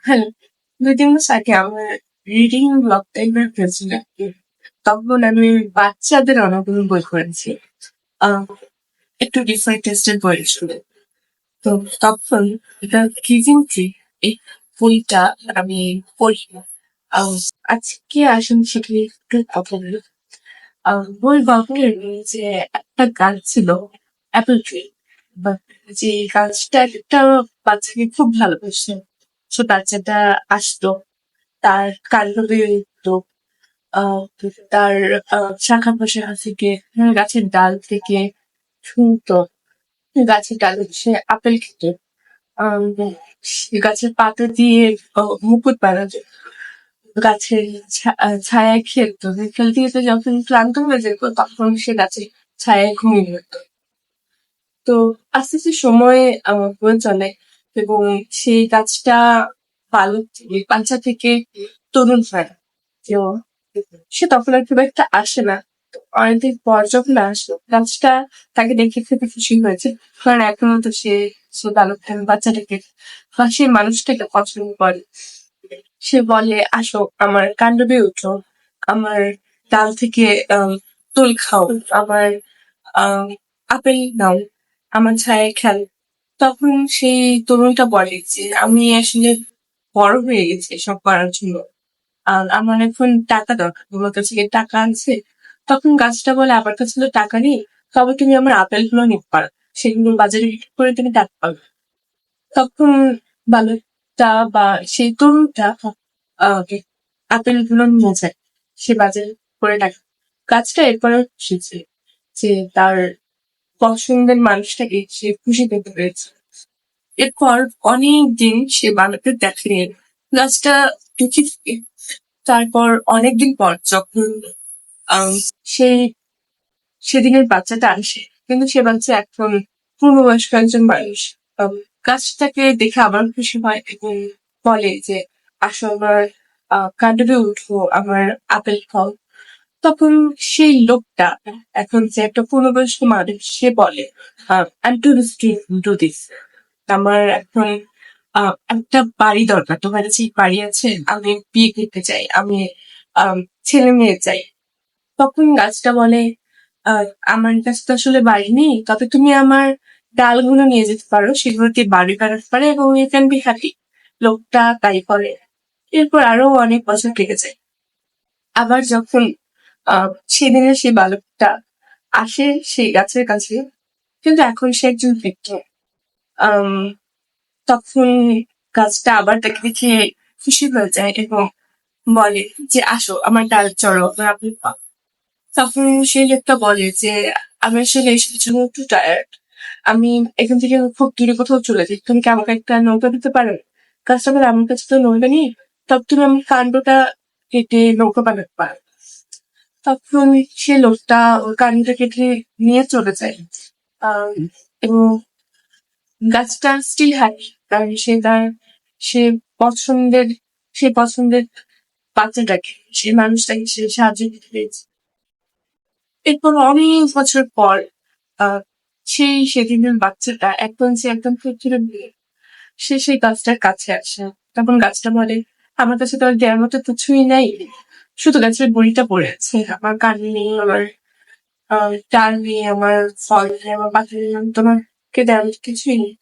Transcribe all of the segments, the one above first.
Hello, ২-৩ মাস আগে আমার reading block টাইপের হয়েছিল আরকি। তখন আমি বাচ্চাদের অনেকগুলো বই পড়েছি। আ একটু ডিফারেন্ট টেস্টের বই ছিল। তো তখন এটা রিসেন্টলি এই বইটা আমি পড়ি। আ আজকে আসেন সেখানে একটু কথা বলি। বই গল্পের যে একটা গাছ ছিল অ্যাপল ট্রি। বাট যে গাছটা একটা বাচ্চাকে খুব ভালোবাসতো। সো বাচ্চাটা আসতো তার কান্ড বেয়ে উঠতো। আহ তার শাখা প্রশাখা থেকে গাছের ডাল থেকে শুনতো গাছের ডালে সে আপেল খেত। আম, সে গাছের পাতা দিয়ে মুকুট বানাতো। গাছের ছায়ায় খেলতো। খেলতে খেলতে যখন ক্লান্ত হয়ে যেত তখন সে গাছের ছায়ায় ঘুমিয়ে যেত। তো আস্তে আস্তে সময় বয়ে চলে এবং সেই গাছটা বালক থেকে বাচ্চা থেকে তরুণ হয়। তো সে তখন আর খুব একটা আসে না। তো অনেকদিন পর যখন আসলো গাছটা তাকে দেখে খুবই খুশি হয়েছে। কারণ এখনো তো সে বালক থাকে বাচ্চাটাকে বা সেই মানুষটাকে পছন্দ করে। সে বলে আসো আমার কাণ্ড বেয়ে উঠো, আমার ডাল থেকে দোল খাও, আমার আহ আপেল নাও, আমার ছায়ায় খেলো। তখন সেই তরুণটা বলে যে আমি আসলে বড় হয়ে গেছি এসব করার জন্য। আর আমার এখন টাকা দরকার, তোমার কাছে কি টাকা আছে? তখন গাছটা বলে আমার কাছে তো টাকা নেই, তবে তুমি আমার আপেল গুলো নিতে পারো, সেগুলো বাজারে বিক্রি করে তুমি টাকা পাবে। তখন বালকটা বা সেই তরুণটা আহ আপেল গুলো নিয়ে যায় সে বাজারে করে টাকা। গাছটা এরপরে খুশি যে তার পছন্দের মানুষটাকে সে খুশি পেতে পেরেছে। এরপর অনেক দিন সে বালকের দেখেনি। গাছটা দুঃখী থাকে। তারপর অনেকদিন পর যখন আম, সেই সেদিনের বাচ্চাটা আসে, কিন্তু সে বাচ্চা এখন পূর্ণবয়স্ক একজন মানুষ। গাছটাকে দেখে আবার খুশি হয় এবং বলে যে আসো আমার কাণ্ডবে উঠো, আমার আপেল খাও। তখন সেই লোকটা এখন যে একটা পূর্ণবয়স্ক মানুষ সে বলে আই টু ডু দিস, আমার এখন একটা বাড়ি দরকার, তোমার কাছে কি বাড়ি আছে? আমি বিয়ে করতে চাই, আমি ছেলে মেয়ে চাই। তখন গাছটা বলে আহ আমার কাছে তো আসলে বাড়ি নেই, তবে তুমি আমার ডালগুলো নিয়ে যেতে পারো, সেগুলো দিয়ে বাড়ি বানাতে পারে এবং ইউ ক্যান বি হ্যাপি। লোকটা তাই করে। এরপর আরো অনেক বছর কেটে যায়। আবার যখন সেদিনের সেই বালকটা আসে সেই গাছের কাছে, কিন্তু এখন সে একজন বৃদ্ধ। আম, তখন গাছটা আবার তাকে দেখে খুশি হয়ে যায় এবং বলে যে আসো আমার ডাল চড়ো, আমার আপনি পাও। তখন সেই লোকটা বলে যে আমি আসলে এসবের জন্য একটু টায়ার্ড, আমি এখান থেকে খুব দূরে কোথাও চলে যাই, তুমি কি আমাকে একটা নৌকা দিতে পারো? গাছটা বলে আমার কাছে তো নৌকা নেই, তবে তুমি আমার কাণ্ডটা কেটে নৌকা বানাতে পারো। তখন সে লোকটা ওর কাণ্ডটা কেটে নিয়ে চলে যায়। আম, এবং গাছটা স্টিল হ্যাপি, কারণ সে পছন্দের সে পছন্দের বাচ্চাটাকে, সে মানুষটাকে সে সাহায্য করতে পেরেছে। এরপর অনেক বছর পর আহ সেদিনের বাচ্চাটা এখন সে একদম ফুরফুরে মেয়ে, সে সেই গাছটার কাছে আসে। তখন গাছটা বলে আমার কাছে তো আর দেওয়ার মতো কিছুই নাই, শুধু গাছের বড়িটা পড়ে আছে, আমার কান নেই, আমার ডাল নেই, আমার ফল নেই, আমার পাতা নেই, তোমাকে দেওয়ার মতো কিছুই নেই।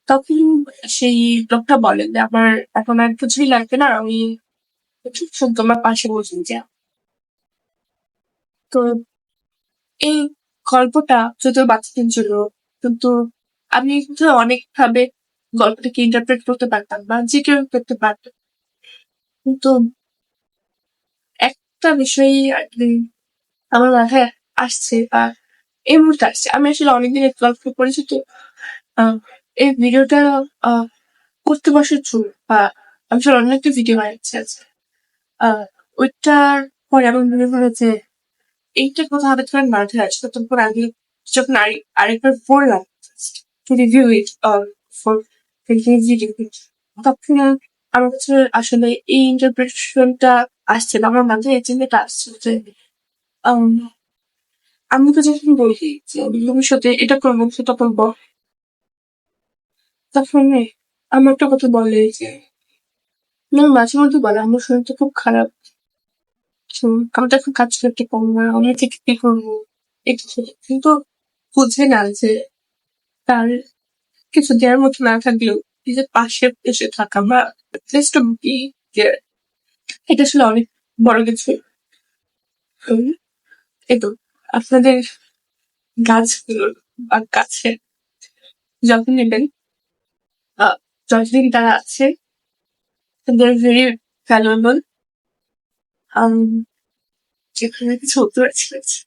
তখন সেই লোকটা বলে যে আমার এখন আর কিছুই লাগবে না, আমি ঠিক তোমার পাশে বসে যা। তো এই গল্পটা যদিও বাচ্চাদের জন্য, কিন্তু আমি কিন্তু অনেক ভাবে গল্পটাকে ইন্টারপ্রেট করতে পারতাম বা যে কেউ করতে পারতো। কিন্তু একটা বিষয় আর কি আমার মাথায় আসছে বা এই মুহূর্তে আসছে, আমি আসলে অনেকদিন এই গল্প পড়েছি। তো আহ, এই ভিডিওটা আহ, করতে বসার জন্য বা আমি আসলে অন্য একটা ভিডিও বানাচ্ছি আছে, ওইটার পরে আমার মনে হলো যে এইটা কোথাও হঠাৎ করে মাথায় আসছে, তখন আমি যখন আরেকবার পড়লাম to review it for review it, তখন আমার কাছে আসলে এই ইন্টারপ্রিটেশনটা আসছে না, আমার মাথায় এই চিন্তাটা আসছে যে আম, আমি তো যখন বলি যে আমি ভবিষ্যতে এটা করবো সেটা করবো, তখন আমার একটা কথা বলে যে মাঝে মধ্যে বলে আমার শরীরটা খুব খারাপ। আমার তো এখন কাজ করতে পারবো না, আমি থেকে কি করবো, একটু কিন্তু বুঝে না যে তার কিছু দেওয়ার মতো না থাকলেও নিজের পাশে এসে থাকা বা জাস্ট বি দেয়ার, এটা আসলে অনেক বড় কিছু। উম, এই তো আপনাদের গাছগুলোর বা গাছের যত্ন নেবেন। যতদিন তারা আছে they're very valuable. যেখানে কিছু উত্তর আছে